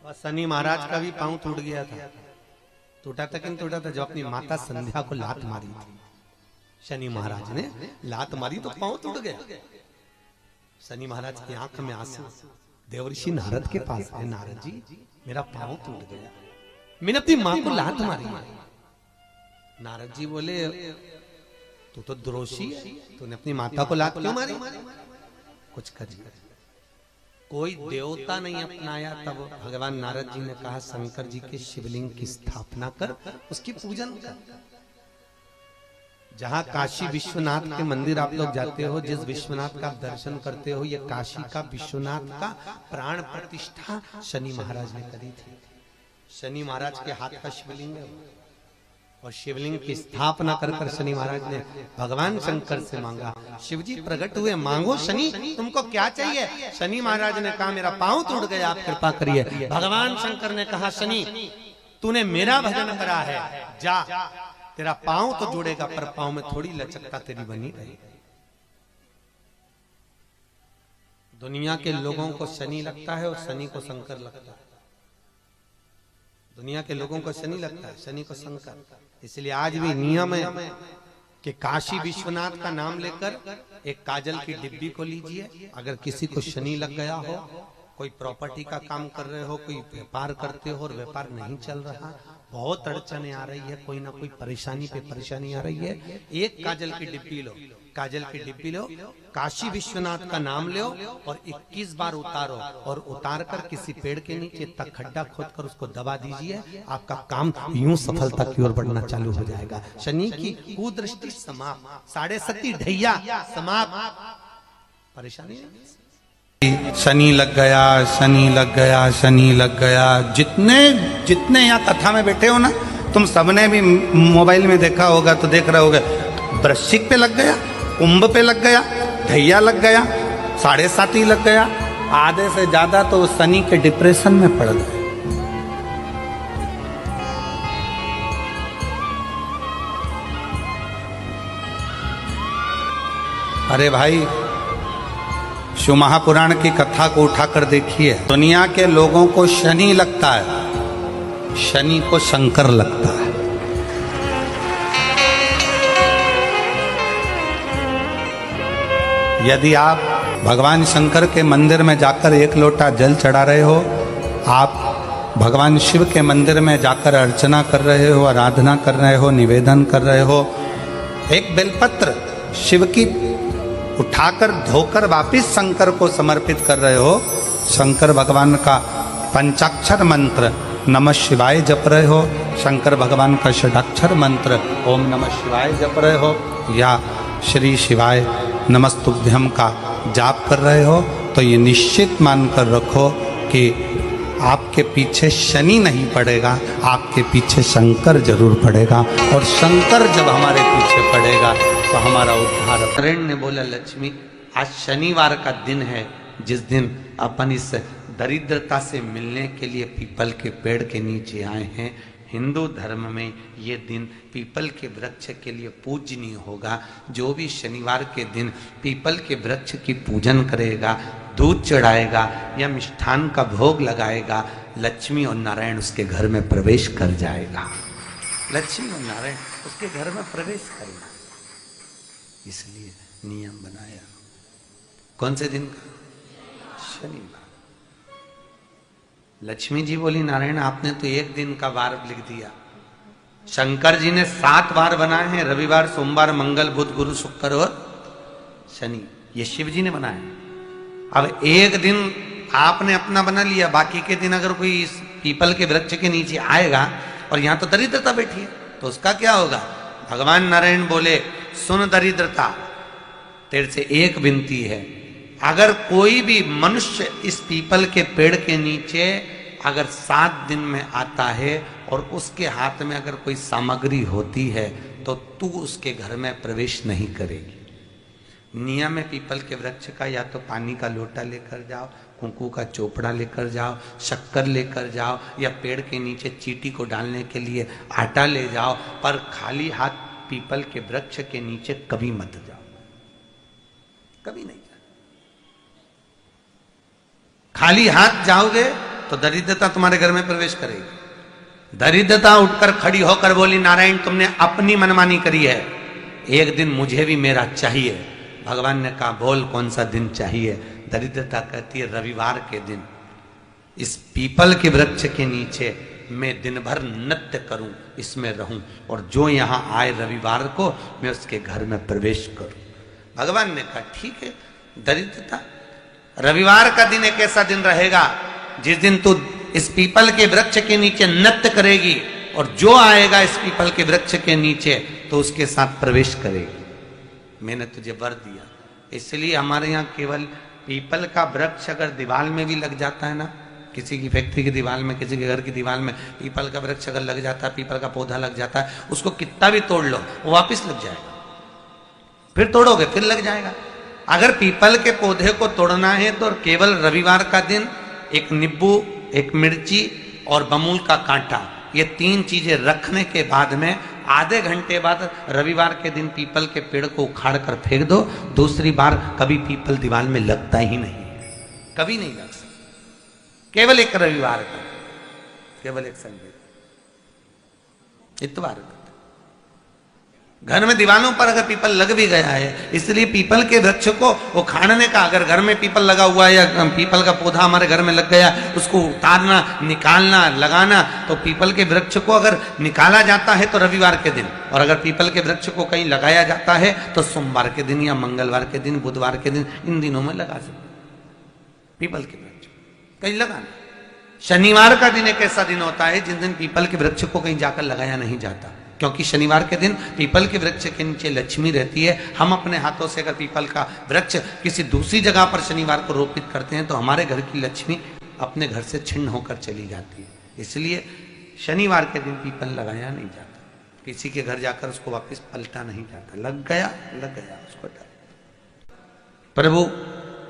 और शनि महाराज का भी पांव टूट गया था। टूटा था कि नहीं टूटा था? जो अपनी माता संध्या को लात मारी थी, शनि महाराज ने लात मारी तो पांव टूट गया। शनि महाराज की आंख में आंसू। देवर्षि नारद के पास है, नारद जी मेरा पांव टूट गया, मैंने अपनी मां को लात मारी। नारद जी बोले तू तो द्रोषी है, तूने अपनी माता को लात क्यों मारी? कुछ करिए। कोई देवता नहीं अपनाया। तब भगवान नारद जी ने कहा शंकर जी के शिवलिंग की स्थापना कर, उसकी पूजन कर। जहां काशी विश्वनाथ के मंदिर आप लोग जाते हो, जिस विश्वनाथ का आप दर्शन करते हो, ये काशी का विश्वनाथ का प्राण प्रतिष्ठा शनि महाराज ने करी थी। शनि महाराज के हाथ का शिवलिंग है और शिवलिंग की स्थापना कर कर शनि महाराज ने भगवान शंकर से मांगा। शिव जी प्रकट हुए, मांगो शनि तुमको क्या चाहिए? शनि महाराज ने कहा मेरा पांव टूट गया, आप कृपा करिए। भगवान शंकर ने कहा शनि तूने मेरा भजन करा है, जा तेरा पांव तो जुड़ेगा पर पांव में थोड़ी लचकता तेरी बनी रहेगी। दुनिया के लोगों को शनि लगता है और शनि को शंकर लगता है। दुनिया के लोगों को शनि लगता है, शनि को शंकर। इसलिए आज भी नियम है कि काशी विश्वनाथ का नाम लेकर एक काजल की डिब्बी को लीजिए। अगर किसी को शनि लग गया हो, कोई प्रॉपर्टी का काम कर रहे हो, कोई व्यापार करते हो और व्यापार नहीं चल रहा, बहुत अड़चने आ रही है, कोई ना कोई परेशानी पे परेशानी आ रही है, एक काजल की डिब्बी लो, काजल की डिब्बी लो, काशी विश्वनाथ का नाम लो और 21 बार उतारो और उतार कर किसी पेड़ के नीचे तक खड्डा खोद कर उसको दबा दीजिए। आपका काम यूं सफलता की ओर बढ़ना चालू हो जाएगा। शनि की कुदृष्टि समाप्त, 7.5 ढैया समाप्त, परेशानी नहीं। शनि लग गया, शनि लग गया, शनि लग गया। जितने यहाँ कथा में बैठे हो ना, तुम सबने भी मोबाइल में देखा होगा तो देख रहे होगे, वृश्चिक पे लग गया, कुंभ पे लग गया, ढैया लग गया, 7.5 लग गया। आधे से ज्यादा तो शनि के डिप्रेशन में पड़ गए। अरे भाई, शिव महापुराण की कथा को उठाकर देखिए। दुनिया के लोगों को शनि लगता है, शनि को शंकर लगता है। यदि आप भगवान शंकर के मंदिर में जाकर एक लोटा जल चढ़ा रहे हो, आप भगवान शिव के मंदिर में जाकर अर्चना कर रहे हो, आराधना कर रहे हो, निवेदन कर रहे हो, एक बेलपत्र शिव की उठाकर धोकर वापिस शंकर को समर्पित कर रहे हो, शंकर भगवान का पंचाक्षर मंत्र नमः शिवाय जप रहे हो, शंकर भगवान का षडाक्षर मंत्र ओम नमः शिवाय जप रहे हो, या श्री शिवाय नमस्तुभ्यम का जाप कर रहे हो, तो ये निश्चित मानकर रखो कि आपके पीछे शनि नहीं पड़ेगा, आपके पीछे शंकर जरूर पड़ेगा। और शंकर जब हमारे पीछे पड़ेगा तो हमारा उद्धार। नारायण ने बोला लक्ष्मी आज शनिवार का दिन है, जिस दिन अपन इस दरिद्रता से मिलने के लिए पीपल के पेड़ के नीचे आए हैं। हिंदू धर्म में ये दिन पीपल के वृक्ष के लिए पूजनीय होगा। जो भी शनिवार के दिन पीपल के वृक्ष की पूजन करेगा, दूध चढ़ाएगा या मिष्ठान का भोग लगाएगा, लक्ष्मी और नारायण उसके घर में प्रवेश कर जाएगा। लक्ष्मी और नारायण उसके घर में प्रवेश करेगा। इसलिए नियम बनाया। कौन से दिन का? शनिवार। लक्ष्मी जी बोली नारायण आपने तो एक दिन का वार लिख दिया। शंकर जी ने 7 वार बनाए हैं, रविवार, सोमवार, मंगल, बुध, गुरु, शुक्र और शनि। ये शिव जी ने बनाए। अब एक दिन आपने अपना बना लिया, बाकी के दिन अगर कोई इस पीपल के वृक्ष के नीचे आएगा और यहां तो दरिद्रता बैठी है तो उसका क्या होगा? भगवान नारायण बोले सुन दरिद्रता, तेरे से एक विनती है, अगर कोई भी मनुष्य इस पीपल के पेड़ के नीचे अगर 7 दिन में आता है और उसके हाथ में अगर कोई सामग्री होती है तो तू उसके घर में प्रवेश नहीं करेगी। नियम है पीपल के वृक्ष का, या तो पानी का लोटा लेकर जाओ, कुंकू का चोपड़ा लेकर जाओ, शक्कर लेकर जाओ, या पेड़ के नीचे चींटी को डालने के लिए आटा ले जाओ, पर खाली हाथ पीपल के वृक्ष के नीचे कभी मत जाओ, कभी नहीं जाओ। खाली हाथ जाओगे तो दरिद्रता तुम्हारे घर में प्रवेश करेगी। दरिद्रता उठकर खड़ी होकर बोली, नारायण तुमने अपनी मनमानी करी है, एक दिन मुझे भी मेरा चाहिए। भगवान ने कहा बोल कौन सा दिन चाहिए। दरिद्रता कहती है रविवार के दिन इस पीपल के वृक्ष के नीचे मैं दिन भर नृत्य करूं, इसमें रहूं, और जो यहां आए रविवार को मैं उसके घर में प्रवेश करूं। भगवान ने कहा ठीक है दरिद्रता, रविवार का दिन एक ऐसा दिन रहेगा जिस दिन तू इस पीपल के वृक्ष के नीचे नृत्य करेगी, और जो आएगा इस पीपल के वृक्ष के नीचे तो उसके साथ प्रवेश करेगी। मैंने तुझे वर दिया। इसलिए हमारे यहाँ केवल पीपल का वृक्ष अगर दीवार में भी लग जाता है ना, किसी की फैक्ट्री की दीवार में, किसी के घर की दीवार में पीपल का वृक्ष अगर लग जाता है, पीपल का पौधा लग जाता है, उसको कितना भी तोड़ लो वो वापस लग जाएगा। फिर तोड़ोगे फिर लग जाएगा। अगर पीपल के पौधे को तोड़ना है तो केवल रविवार का दिन एक नींबू, एक मिर्ची और बमूल का कांटा, ये 3 चीजें रखने के बाद में आधे घंटे बाद रविवार के दिन पीपल के पेड़ को उखाड़ कर फेंक दो। दूसरी बार कभी पीपल दीवार में लगता ही नहीं, कभी नहीं लग सकता। केवल एक रविवार का, केवल एक संडे, इतवार का। घर में दीवानों पर अगर पीपल लग भी गया है, इसलिए पीपल के वृक्ष को उखाड़ने का, अगर घर में पीपल लगा हुआ है या पीपल का पौधा हमारे घर में लग गया, उसको उतारना, निकालना, लगाना, तो पीपल के वृक्ष को अगर निकाला जाता है तो रविवार के दिन, और अगर पीपल के वृक्ष को कहीं लगाया जाता है तो सोमवार के दिन या मंगलवार के दिन, बुधवार के दिन, इन दिनों में लगा सकते पीपल के वृक्ष कहीं लगाना। शनिवार का दिन एक ऐसा दिन होता है जिस दिन पीपल के वृक्ष को कहीं जाकर लगाया नहीं जाता, क्योंकि शनिवार के दिन पीपल के वृक्ष के नीचे लक्ष्मी रहती है। हम अपने हाथों से अगर पीपल का वृक्ष किसी दूसरी जगह पर शनिवार को रोपित करते हैं तो हमारे घर की लक्ष्मी अपने घर से छिन्न होकर चली जाती है। इसलिए शनिवार के दिन पीपल लगाया नहीं जाता, किसी के घर जाकर उसको वापस पलटा नहीं जाता। लग गया उसको प्रभु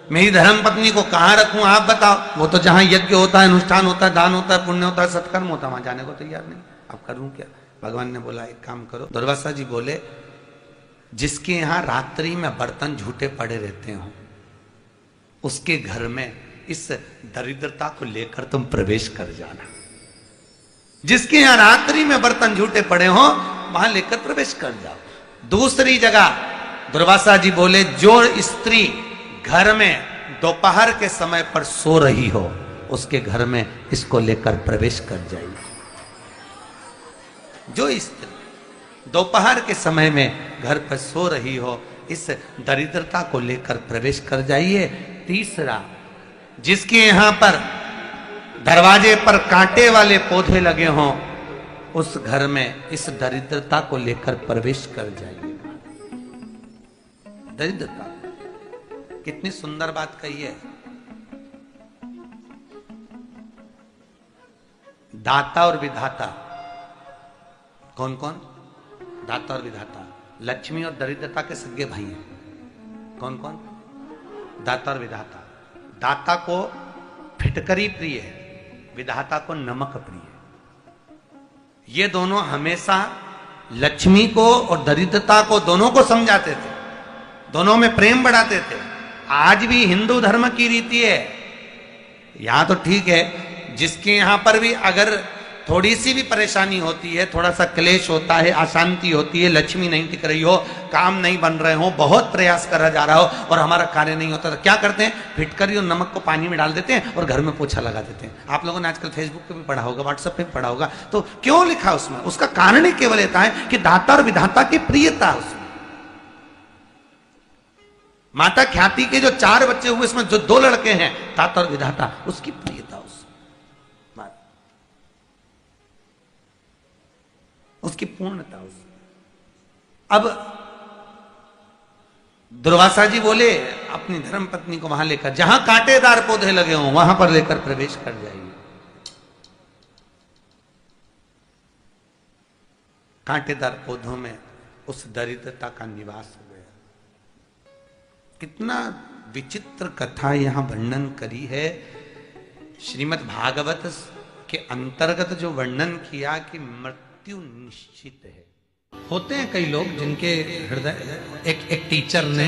मेरी धर्म पत्नी को कहाँ रखूं आप बताओ। वो तो जहां यज्ञ होता है, अनुष्ठान होता है, दान होता है, पुण्य होता है, सत्कर्म होता है, वहां जाने को तैयार नहीं। अब करूं क्या? भगवान ने बोला एक काम करो। दुर्वासा जी बोले जिसके यहां रात्रि में बर्तन झूठे पड़े रहते हो उसके घर में इस दरिद्रता को लेकर तुम प्रवेश कर जाना। जिसके यहां रात्रि में बर्तन झूठे पड़े हो वहां लेकर प्रवेश कर जाओ। दूसरी जगह दुर्वासा जी बोले जो स्त्री घर में दोपहर के समय पर सो रही हो उसके घर में इसको लेकर प्रवेश कर जाइए। जो स्त्री दोपहर के समय में घर पर सो रही हो इस दरिद्रता को लेकर प्रवेश कर जाइए। तीसरा, जिसके यहां पर दरवाजे पर कांटे वाले पौधे लगे हों उस घर में इस दरिद्रता को लेकर प्रवेश कर जाइए। दरिद्रता कितनी सुंदर बात कही है। दाता और विधाता कौन कौन? दाता और विधाता। लक्ष्मी और दरिद्रता के सगे भाई हैं। कौन कौन? दाता और विधाता। दाता को फिटकरी प्रिय है, विधाता को नमक प्रिय है। ये दोनों हमेशा लक्ष्मी को और दरिद्रता को दोनों को समझाते थे, दोनों में प्रेम बढ़ाते थे। आज भी हिंदू धर्म की रीति है। यहां तो ठीक है, जिसके यहां पर भी अगर थोड़ी सी भी परेशानी होती है, थोड़ा सा क्लेश होता है, अशांति होती है, लक्ष्मी नहीं टिक रही हो, काम नहीं बन रहे हो, बहुत प्रयास करा जा रहा हो और हमारा कार्य नहीं होता, तो क्या करते हैं? फिटकरी और नमक को पानी में डाल देते हैं और घर में पोछा लगा देते हैं। आप लोगों ने आजकल फेसबुक पे भी पढ़ा होगा, व्हाट्सएप पे भी पढ़ा होगा। तो क्यों लिखा उसमें? उसका कारण ही केवल होता है कि दाता और विधाता की प्रियता उसमें। माता ख्याति के जो 4 बच्चे हुए इसमें जो 2 लड़के हैं दाता और विधाता, उसकी प्रियता उसकी पूर्णता उसमें। अब दुर्वासा जी बोले अपनी धर्म पत्नी को वहां लेकर, जहां कांटेदार पौधे लगे हों वहां पर लेकर प्रवेश कर जाइए। कांटेदार पौधों में उस दरिद्रता का निवास हो गया। कितना विचित्र कथा यहां वर्णन करी है। श्रीमद् भागवत के अंतर्गत जो वर्णन किया कि मृत्यु निश्चित है। होते हैं कई लोग जिनके हृदय, एक टीचर ने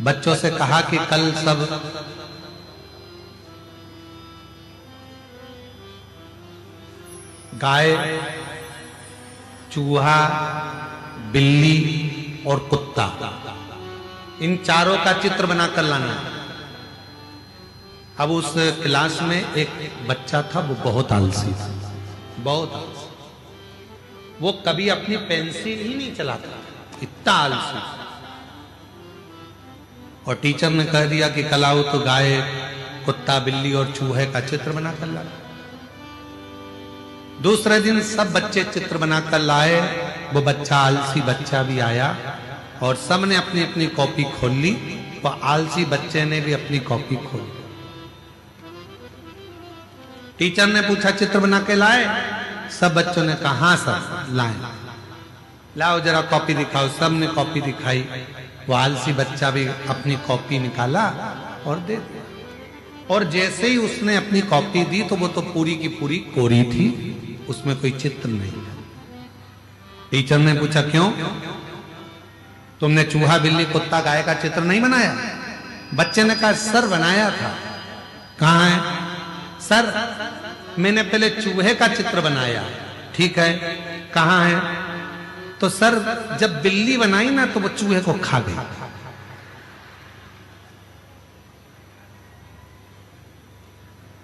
बच्चों से कहा कि कल सब गाय, चूहा, बिल्ली और कुत्ता, इन चारों का चित्र बनाकर लाना है। अब उस क्लास में एक बच्चा था, वो बहुत आलसी था, बहुत आलसी। वो कभी अपनी पेंसिल ही नहीं चलाता, इतना आलसी। और टीचर ने कह दिया कि कल आओ तो गाय, कुत्ता, बिल्ली और चूहे का चित्र बनाकर लाना। दूसरे दिन सब बच्चे चित्र बनाकर लाए। वो बच्चा, आलसी बच्चा भी आया और सबने अपनी अपनी कॉपी खोल ली। वो आलसी बच्चे ने भी अपनी कॉपी खोली। टीचर ने पूछा चित्र बना के लाए? सब बच्चों ने कहा हाँ सर लाए। लाओ जरा कॉपी दिखाओ। सबने कॉपी दिखाई। वो आलसी बच्चा भी अपनी कॉपी निकाला और दे दिया। और जैसे ही उसने अपनी कॉपी दी तो वो तो पूरी की पूरी कोरी थी, उसमें कोई चित्र नहीं था। टीचर ने पूछा क्यों? तुमने चूहा, बिल्ली, कुत्ता, गाय का चित्र नहीं बनाया? बच्चे ने कहा सर बनाया था। कहाँ है? सर मैंने पहले चूहे का चित्र बनाया। ठीक है, कहाँ है? तो सर जब बिल्ली बनाई ना तो वो चूहे को खा गई।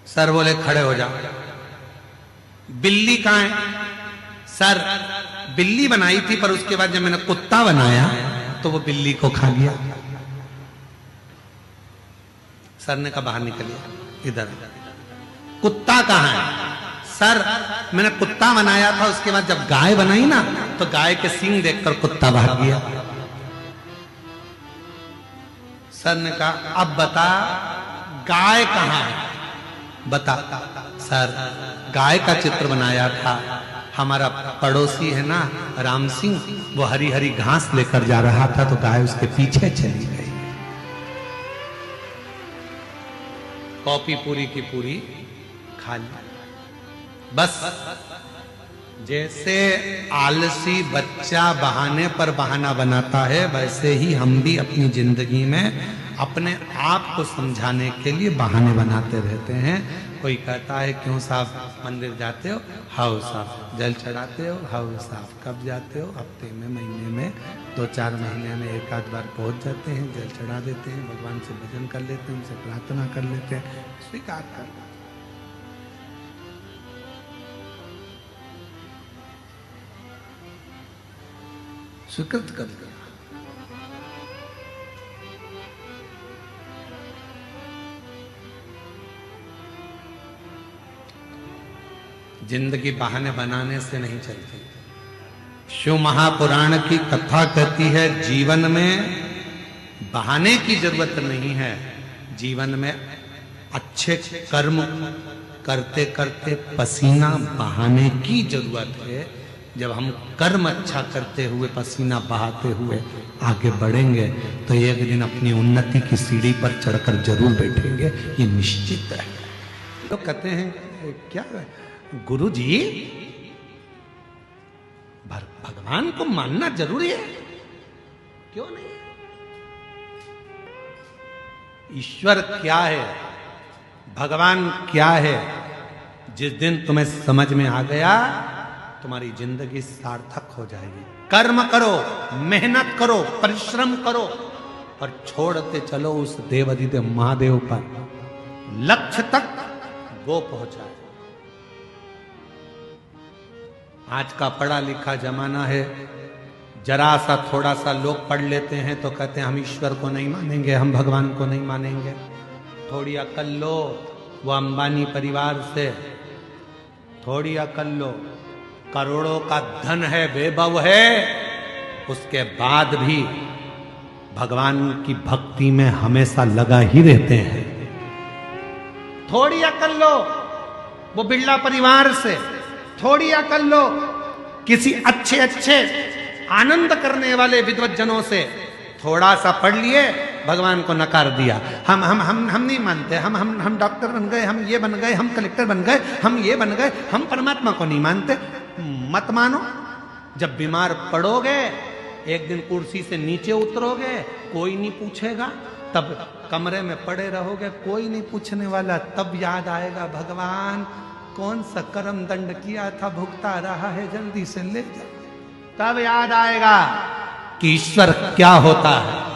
सर बोले खड़े हो जाओ। बिल्ली कहाँ है? सर बिल्ली बनाई थी पर उसके बाद जब मैंने कुत्ता बनाया तो वो बिल्ली को खा गया। सर ने कहा बाहर निकलिए, इधर। कुत्ता कहाँ है? सर मैंने कुत्ता बनाया था, उसके बाद जब गाय बनाई ना तो गाय के सींग देखकर कुत्ता भाग गया। सर ने कहा अब बता गाय कहाँ है? बता। सर गाय का चित्र बनाया था, हमारा पड़ोसी है ना राम सिंह, वो हरी हरी घास लेकर जा रहा था तो गाय उसके पीछे चली गई। कॉपी पूरी की पूरी खाली। बस जैसे आलसी बच्चा बहाने पर बहाना बनाता है, वैसे ही हम भी अपनी जिंदगी में अपने आप को समझाने के लिए बहाने बनाते रहते हैं। कोई कहता है क्यों साहब मंदिर जाते हो? हाउ साहब। जल चढ़ाते हो? हाउ साहब। कब जाते हो? हफ्ते में, महीने में, 2-4 महीने में एक आध बार पहुंच जाते हैं, जल चढ़ा देते हैं, भगवान से भजन कर लेते हैं, उनसे प्रार्थना कर लेते हैं, स्वीकार कर लेते हैं। स्वीकृत कर लिया। जिंदगी बहाने बनाने से नहीं चलती। शिव महापुराण की कथा कहती है जीवन में बहाने की जरूरत नहीं है, जीवन में अच्छे कर्म करते करते पसीना बहाने की जरूरत है। जब हम कर्म अच्छा करते हुए, पसीना बहाते हुए आगे बढ़ेंगे तो एक दिन अपनी उन्नति की सीढ़ी पर चढ़कर जरूर बैठेंगे, ये निश्चित है। तो कहते हैं क्या गुरु जी भगवान को मानना जरूरी है? क्यों नहीं? ईश्वर क्या है, भगवान क्या है, जिस दिन तुम्हें समझ में आ गया तुम्हारी जिंदगी सार्थक हो जाएगी। कर्म करो, मेहनत करो, परिश्रम करो और छोड़ते चलो उस देवाधिदेव महादेव पर, लक्ष्य तक वो पहुंचाए। आज का पढ़ा लिखा जमाना है, जरा सा थोड़ा सा लोग पढ़ लेते हैं तो कहते हैं हम ईश्वर को नहीं मानेंगे, हम भगवान को नहीं मानेंगे। थोड़ी अकल लो, वो अंबानी परिवार से थोड़ी अकल लो, करोड़ों का धन है, वैभव है, उसके बाद भी भगवान की भक्ति में हमेशा लगा ही रहते हैं। थोड़ी अकल लो वो बिरला परिवार से, थोड़ी अकल लो किसी अच्छे अच्छे आनंद करने वाले विद्वज्जनों से। थोड़ा सा पढ़ लिए, भगवान को नकार दिया, हम नहीं मानते, हम डॉक्टर बन गए, हम ये बन गए, हम कलेक्टर बन गए, हम ये बन गए, हम परमात्मा को नहीं मानते। मत मानो। जब बीमार पड़ोगे, एक दिन कुर्सी से नीचे उतरोगे, कोई नहीं पूछेगा, तब कमरे में पड़े रहोगे, कोई नहीं पूछने वाला, तब याद आएगा भगवान कौन सा कर्म दंड किया था, भुगता रहा है, जल्दी से ले जा। तब याद आएगा कि ईश्वर क्या होता है।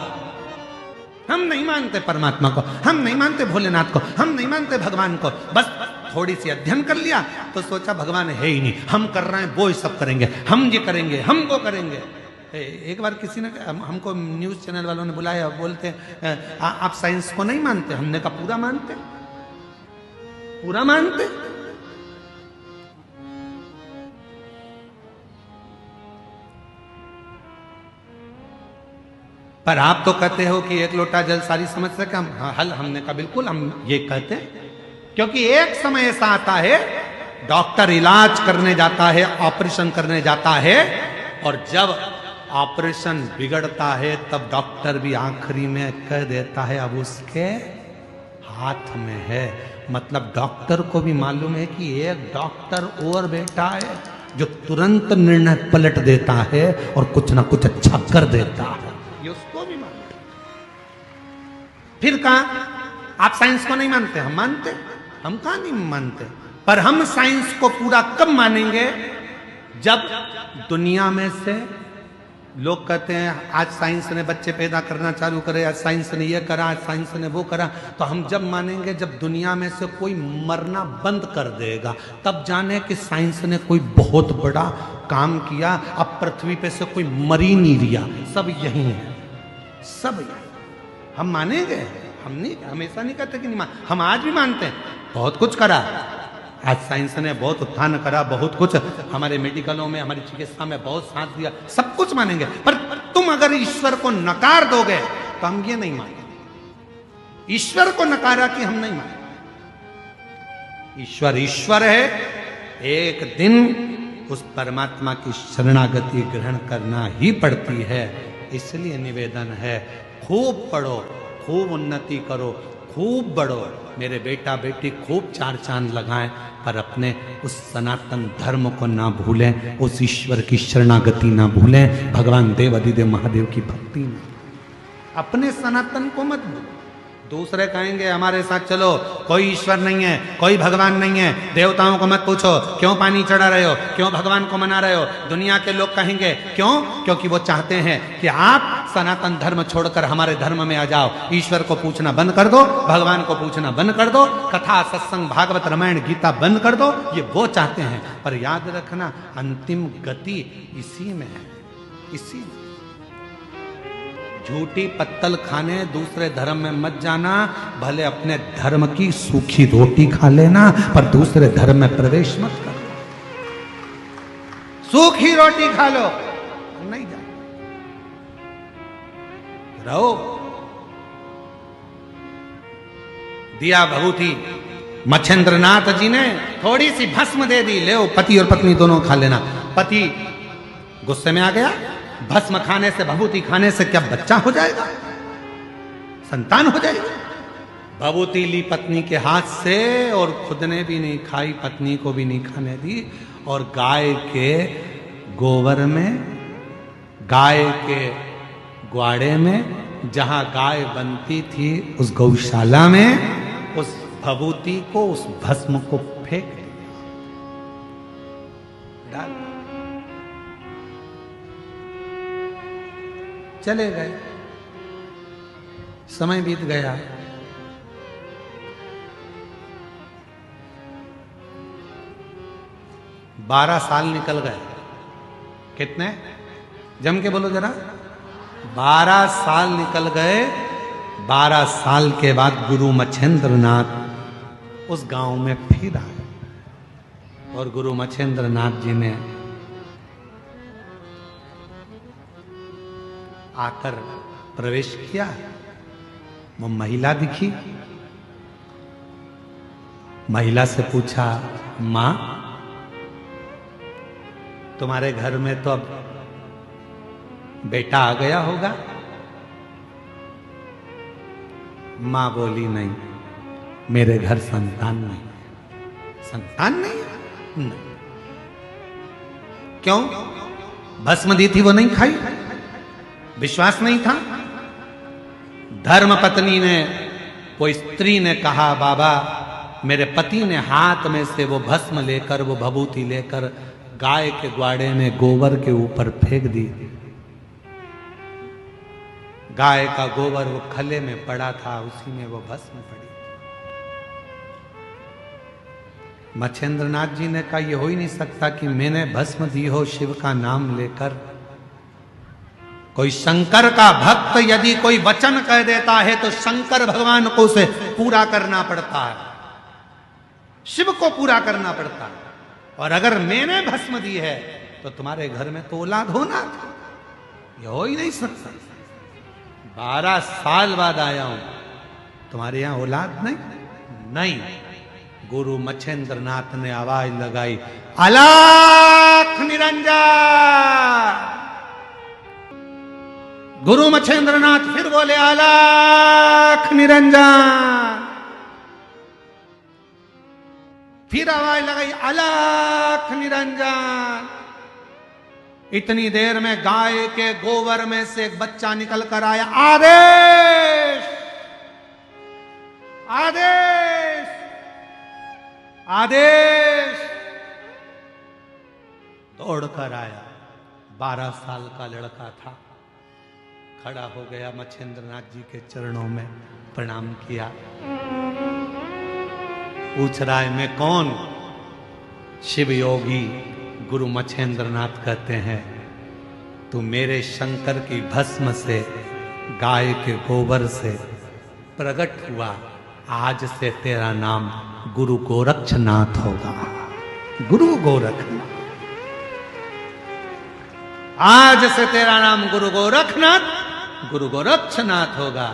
हम नहीं मानते परमात्मा को, हम नहीं मानते भोलेनाथ को, हम नहीं मानते भगवान को। बस थोड़ी सी अध्ययन कर लिया तो सोचा भगवान है ही नहीं, हम कर रहे हैं वो ही सब करेंगे, हम ये करेंगे, हम वो करेंगे। एक बार किसी ने हमको न्यूज चैनल वालों ने बुलाया, बोलते आप साइंस को नहीं मानते? हमने कहा पूरा मानते, पूरा मानते। पर आप तो कहते हो कि एक लोटा जल सारी समस्या का हल। हमने कहा बिल्कुल हम ये कहते हैं, क्योंकि एक समय ऐसा आता है डॉक्टर इलाज करने जाता है, ऑपरेशन करने जाता है, और जब ऑपरेशन बिगड़ता है तब डॉक्टर भी आखिरी में कह देता है अब उसके हाथ में है। मतलब डॉक्टर को भी मालूम है कि एक डॉक्टर और बेटा है जो तुरंत निर्णय पलट देता है और कुछ ना कुछ अच्छा कर देता है, ये उसको भी मालूम। फिर कहा आप साइंस को नहीं मानते? हम मानते। हम कहां नहीं मानते, पर हम साइंस को पूरा कब मानेंगे? जब दुनिया में से लोग कहते हैं आज साइंस ने बच्चे पैदा करना चालू करे, आज साइंस ने ये करा, आज साइंस ने वो करा। तो हम जब मानेंगे जब दुनिया में से कोई मरना बंद कर देगा, तब जाने कि साइंस ने कोई बहुत बड़ा काम किया। अब पृथ्वी पे से कोई मर ही नहीं रिया, सब यही है, सब यही। हम मानेंगे, हम नहीं, हमेशा नहीं कहते कि नहीं मान, हम आज भी मानते हैं बहुत कुछ करा। आज साइंस ने बहुत उत्थान करा, बहुत कुछ हमारे मेडिकलों में, हमारी चिकित्सा में बहुत साथ दिया, सब कुछ मानेंगे। पर तुम अगर ईश्वर को नकार दोगे तो हम ये नहीं मानेंगे। ईश्वर को नकारा कि हम नहीं मानेंगे। ईश्वर ईश्वर है, एक दिन उस परमात्मा की शरणागति ग्रहण करना ही पड़ती है। इसलिए निवेदन है खूब पढ़ो, खूब उन्नति करो, खूब बढ़ो, मेरे बेटा बेटी खूब चार चांद लगाएं, पर अपने उस सनातन धर्म को ना भूलें, उस ईश्वर की शरणागति ना भूलें, भगवान देव अधिदेव महादेव की भक्ति में अपने सनातन को मत भूलो। दूसरे कहेंगे हमारे साथ चलो, कोई ईश्वर नहीं है, कोई भगवान नहीं है, देवताओं को मत पूछो क्यों पानी चढ़ा रहे हो, क्यों भगवान को मना रहे हो। दुनिया के लोग कहेंगे क्यों? क्योंकि वो चाहते हैं कि आप सनातन धर्म छोड़कर हमारे धर्म में आ जाओ। ईश्वर को पूछना बंद कर दो, भगवान को पूछना बंद कर दो, कथा सत्संग भागवत रामायण गीता बंद कर दो, ये वो चाहते हैं। पर याद रखना अंतिम गति इसी में है, इसी में। झूठी पत्तल खाने दूसरे धर्म में मत जाना, भले अपने धर्म की सूखी रोटी खा लेना, पर दूसरे धर्म में प्रवेश मत करो। सूखी रोटी खा लो, नहीं जाए रहो। दिया भभूति मच्छेंद्रनाथ जी ने थोड़ी सी भस्म दे दी, ले पति और पत्नी दोनों खा लेना। पति गुस्से में आ गया, भस्म खाने से, भभूति खाने से क्या बच्चा हो जाएगा, संतान हो जाएगी? भभूति ली पत्नी के हाथ से और खुद ने भी नहीं खाई, पत्नी को भी नहीं खाने दी, और गाय के गोबर में, गाय के ग्वाड़े में, जहां गाय बनती थी उस गौशाला में, उस भभूति को, उस भस्म को फेंक डाल, चले गए। समय बीत गया, बारह साल निकल गए। कितने? जम के बोलो जरा। 12 साल निकल गए। 12 साल के बाद गुरु मच्छेंद्रनाथ उस गांव में फिर आए, और गुरु मच्छेंद्रनाथ जी ने आकर प्रवेश किया। वो महिला दिखी, महिला से पूछा, मां तुम्हारे घर में तो अब बेटा आ गया होगा? मां बोली, नहीं, मेरे घर संतान नहीं। संतान नहीं? नहीं। क्यों? भस्म दी थी वो नहीं खाई, विश्वास नहीं था। धर्म पत्नी ने, कोई स्त्री ने कहा, बाबा मेरे पति ने हाथ में से वो भस्म लेकर, वो भभूति लेकर गाय के ग्वाड़े में गोबर के ऊपर फेंक दी। गाय का गोबर वो खले में पड़ा था, उसी में वो भस्म पड़ी। मच्छेंद्रनाथ जी ने कहा, यह हो ही नहीं सकता कि मैंने भस्म दी हो शिव का नाम लेकर। कोई शंकर का भक्त यदि कोई वचन कह देता है तो शंकर भगवान को उसे पूरा करना पड़ता है, शिव को पूरा करना पड़ता है। और अगर मैंने भस्म दी है तो तुम्हारे घर में तो औलाद होना था, यह हो ही नहीं सकता। 12 साल बाद आया हूं, तुम्हारे यहां औलाद नहीं। गुरु मच्छेंद्रनाथ ने आवाज लगाई, अलख निरंजन। गुरु मच्छेंद्रनाथ फिर बोले, अलख निरंजन। फिर आवाज लगाई, अलख निरंजन। इतनी देर में गाय के गोबर में से एक बच्चा निकल कर आया। आदेश, आदेश, आदेश। दौड़कर आया, 12 साल का लड़का था। खड़ा हो गया, मच्छेंद्रनाथ जी के चरणों में प्रणाम किया। पूछ रहा है, मैं कौन? शिव योगी गुरु मच्छेंद्रनाथ कहते हैं, तू मेरे शंकर की भस्म से, गाय के गोबर से प्रकट हुआ। आज से तेरा नाम गुरु गोरक्षनाथ होगा। गुरु गोरखनाथ, आज से तेरा नाम गुरु गोरखनाथ, गुरु गोरक्षनाथ होगा।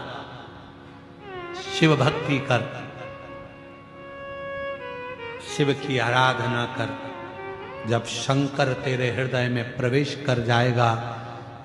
शिव भक्ति कर, शिव की आराधना कर। जब शंकर तेरे हृदय में प्रवेश कर जाएगा,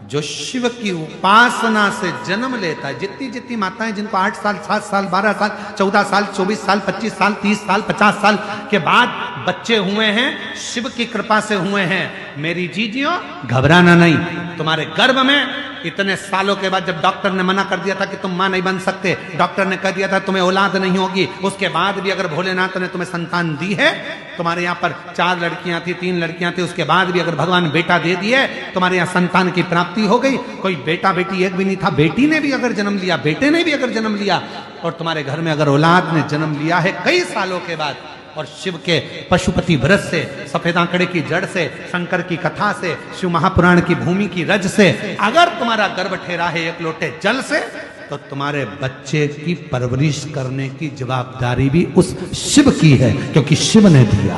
जो शिव की उपासना से जन्म लेता है, जितनी जितनी माताएं जिनको 8 साल, 7 साल, 12 साल, 14 साल, 24 साल, 25 साल, 30 साल, 50 साल के बाद बच्चे हुए हैं, शिव की कृपा से हुए हैं, मेरी जीजियों घबराना नहीं। तुम्हारे गर्भ में इतने सालों के बाद जब डॉक्टर ने मना कर दिया था कि तुम मां नहीं बन सकते, डॉक्टर ने कह दिया था तुम्हें औलाद नहीं होगी, उसके बाद भी अगर भोलेनाथ ने तुम्हें संतान दी है, तुम्हारे यहाँ पर 4 लड़कियां थी, 3 लड़कियां थी, उसके बाद भी अगर भगवान बेटा दे दिए, तुम्हारे यहाँ संतान की प्राप्ति हो गई। कोई बेटा बेटी एक भी नहीं था, बेटी ने भी अगर जन्म लिया, बेटे ने भी अगर जन्म लिया, और तुम्हारे घर में अगर औलाद ने जन्म लिया है कई सालों के बाद, और शिव के पशुपति व्रत से, सफेद आंकड़े की जड़ से, शंकर की कथा से, शिव महापुराण की भूमि की रज से अगर तुम्हारा गर्भ ठहरा है एक लोटे जल से, तो तुम्हारे बच्चे की परवरिश करने की जवाबदारी भी उस शिव की है, क्योंकि शिव ने दिया।